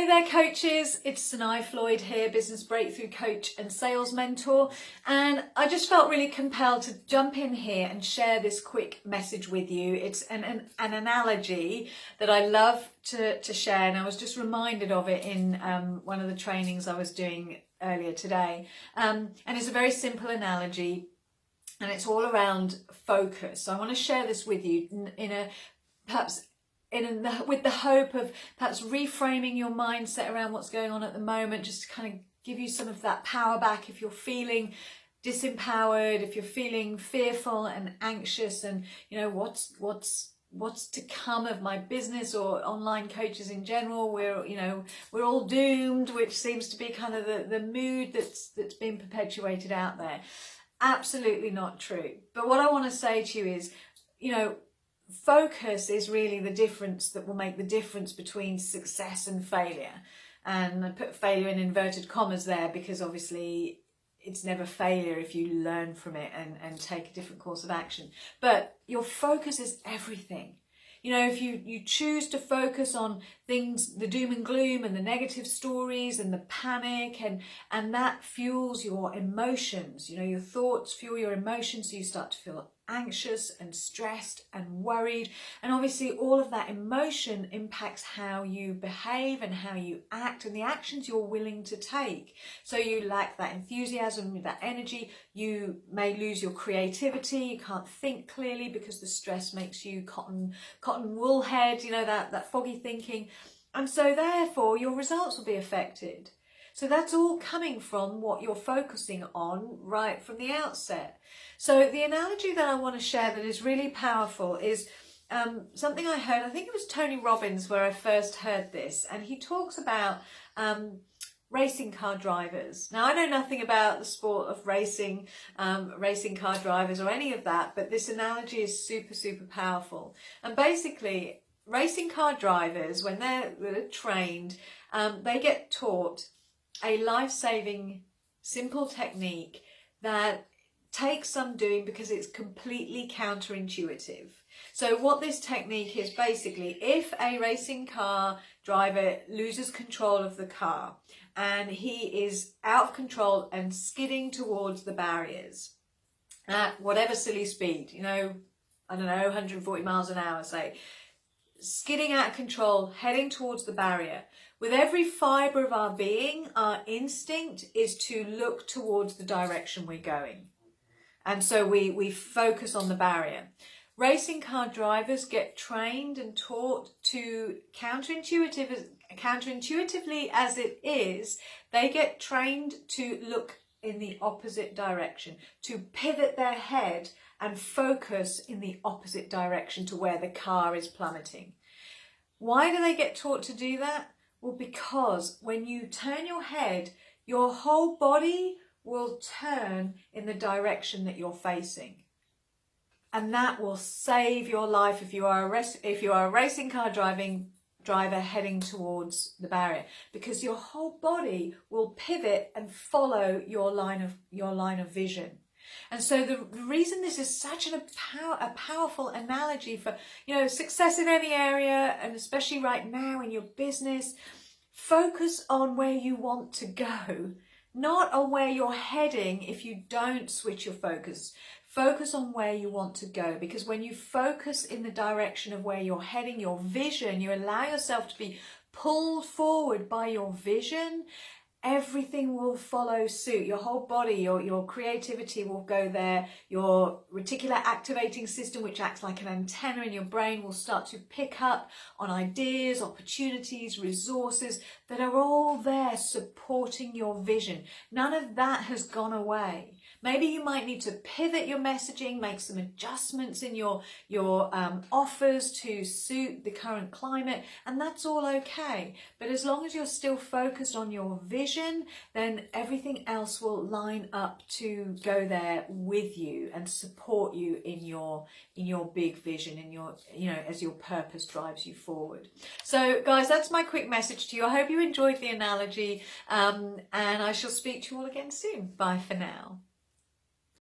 Hey there coaches, it's Sanai Floyd here, business breakthrough coach and sales mentor, and I just felt really compelled to jump in here and share this quick message with you. It's an analogy that I love to share, and I was just reminded of it in one of the trainings I was doing earlier today, and it's a very simple analogy and it's all around focus. So I want to share this with you in a perhaps with the hope of perhaps reframing your mindset around what's going on at the moment, just to kind of give you some of that power back if you're feeling disempowered, if you're feeling fearful and anxious, and you know what's to come of my business or online coaches in general. We're all doomed, which seems to be kind of the mood that's been perpetuated out there. Absolutely not true. But what I want to say to you is, focus is really the difference that will make the difference between success and failure. And I put failure in inverted commas there because obviously it's never failure if you learn from it and take a different course of action. But your focus is everything. If you choose to focus on things, the doom and gloom and the negative stories and the panic, and that fuels your emotions. Your thoughts fuel your emotions, so you start to feel anxious and stressed and worried, and obviously all of that emotion impacts how you behave and how you act and the actions you're willing to take. So you lack that enthusiasm, that energy. You may lose your creativity. You can't think clearly because the stress makes you cotton wool head, that foggy thinking, and so therefore your results will be affected. So that's all coming from what you're focusing on right from the outset. So the analogy that I want to share that is really powerful is something I heard, I think it was Tony Robbins where I first heard this, and he talks about racing car drivers. Now, I know nothing about the sport of racing car drivers or any of that, but this analogy is super, super powerful. And basically, racing car drivers, when they're trained, they get taught a life-saving, simple technique that takes some doing because it's completely counterintuitive. So what this technique is, basically, if a racing car driver loses control of the car and he is out of control and skidding towards the barriers at whatever silly speed, 140 miles an hour, say, skidding out of control, heading towards the barrier. With every fibre of our being, our instinct is to look towards the direction we're going. And so we focus on the barrier. Racing car drivers get trained and taught to counterintuitively as it is, they get trained to look in the opposite direction, to pivot their head and focus in the opposite direction to where the car is plummeting. Why do they get taught to do that? Well, because when you turn your head, your whole body will turn in the direction that you're facing. And that will save your life if you are a racing car driver heading towards the barrier, because your whole body will pivot and follow your line of vision. And so the reason this is such a powerful analogy for success in any area, and especially right now in your business, focus on where you want to go, not on where you're heading. If you don't switch your focus, focus on where you want to go, because when you focus in the direction of where you're heading, your vision, you allow yourself to be pulled forward by your vision, everything will follow suit. Your whole body, your creativity will go there. Your reticular activating system, which acts like an antenna in your brain, will start to pick up on ideas, opportunities, resources that are all there supporting your vision. None of that has gone away. Maybe you might need to pivot your messaging, make some adjustments in your offers to suit the current climate, and that's all okay. But as long as you're still focused on your vision, then everything else will line up to go there with you and support you in your big vision, in your as your purpose drives you forward. So guys, that's my quick message to you. I hope you enjoyed the analogy, and I shall speak to you all again soon. Bye for now.